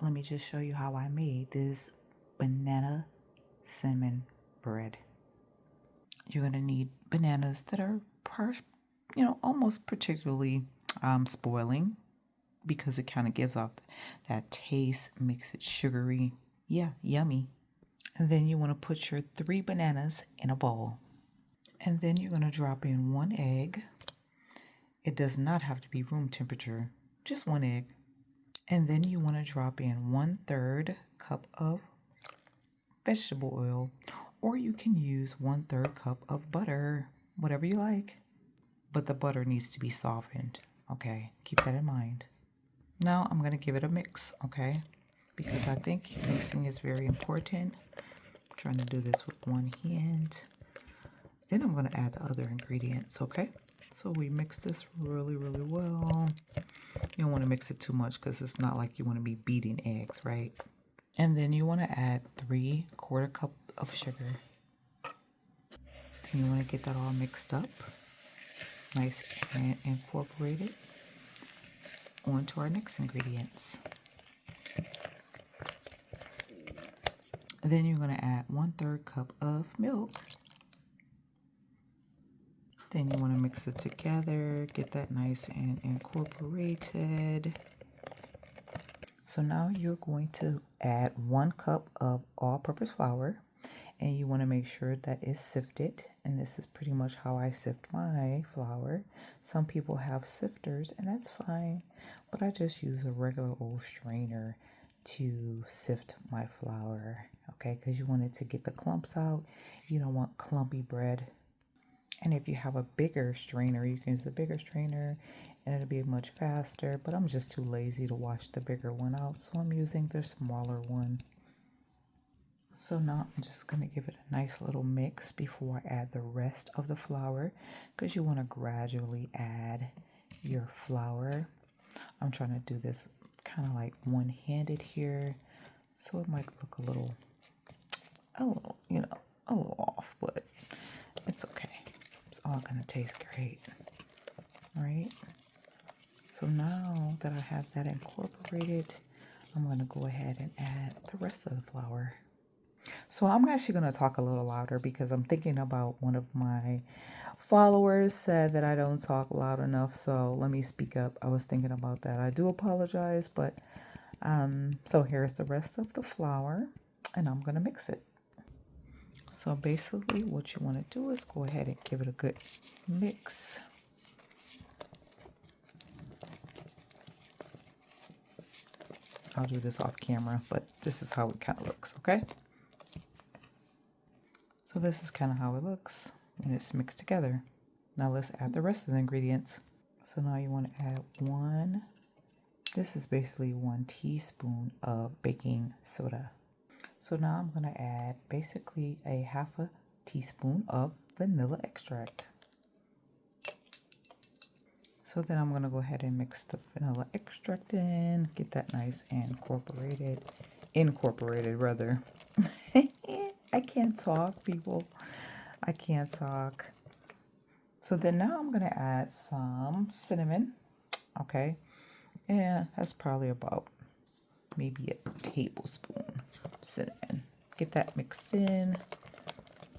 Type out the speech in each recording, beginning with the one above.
let me just show you how I made this banana cinnamon bread. You're going to need bananas that are, almost particularly spoiling, because it kind of gives off that taste, makes it sugary. Yeah, yummy. And then you want to put your 3 bananas in a bowl. And then you're going to drop in 1 egg. It does not have to be room temperature, just 1 egg. And then you want to drop in 1/3 cup of vegetable oil, or you can use 1/3 cup of butter, whatever you like. But the butter needs to be softened, okay? Keep that in mind. Now I'm going to give it a mix, okay? Because I think mixing is very important. I'm trying to do this with one hand. Then I'm going to add the other ingredients, okay? So we mix this really, really well. You don't want to mix it too much because it's not like you want to be beating eggs, right? And then you want to add 3/4 cup of sugar. Then you want to get that all mixed up, nice and incorporated onto our next ingredients. And then you're going to add 1/3 cup of milk. Then you want to mix it together, get that nice and incorporated. So now you're going to add 1 cup of all-purpose flour, and you want to make sure that it's sifted. And this is pretty much how I sift my flour. Some people have sifters, and that's fine, but I just use a regular old strainer to sift my flour, okay? Because you want it to get the clumps out. You don't want clumpy bread. And if you have a bigger strainer, you can use the bigger strainer and it'll be much faster. But I'm just too lazy to wash the bigger one out, so I'm using the smaller one. So now I'm just going to give it a nice little mix before I add the rest of the flour, because you want to gradually add your flour. I'm trying to do this kind of like one-handed here, so it might look a little off, but it's okay. It's all gonna taste great, right? So now that I have that incorporated, I'm gonna go ahead and add the rest of the flour. So I'm actually gonna talk a little louder because I'm thinking about one of my followers said that I don't talk loud enough. So let me speak up. I was thinking about that. I do apologize, but so here's the rest of the flour, and I'm gonna mix it. So basically what you want to do is go ahead and give it a good mix. I'll do this off camera, but this is how it kind of looks, okay? So this is kind of how it looks, and it's mixed together. Now let's add the rest of the ingredients. So now you want to add this is basically 1 teaspoon of baking soda. So now I'm going to add basically a 1/2 teaspoon of vanilla extract. So then I'm going to go ahead and mix the vanilla extract in, get that nice and incorporated rather. I can't talk, people. I can't talk. So then now I'm going to add some cinnamon, okay? And that's probably about maybe a tablespoon of cinnamon. Get that mixed in,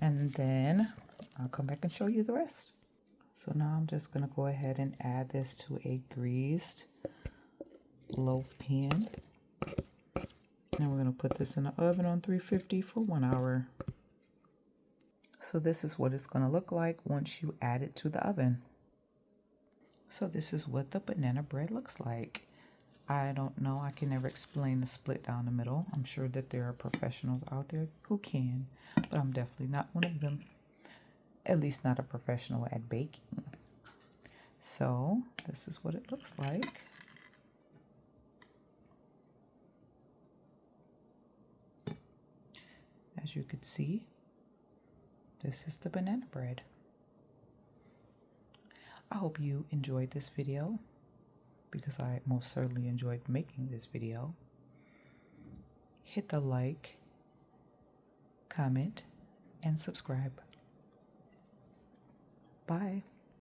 and then I'll come back and show you the rest. So now I'm just going to go ahead and add this to a greased loaf pan. And we're going to put this in the oven on 350 for 1 hour. So this is what it's going to look like once you add it to the oven. So this is what the banana bread looks like. I don't know. I can never explain the split down the middle. I'm sure that there are professionals out there who can, but I'm definitely not one of them. At least not a professional at baking. So this is what it looks like. As you could see, this is the banana bread. I hope you enjoyed this video, because I most certainly enjoyed making this video. Hit the like, comment, and subscribe. Bye.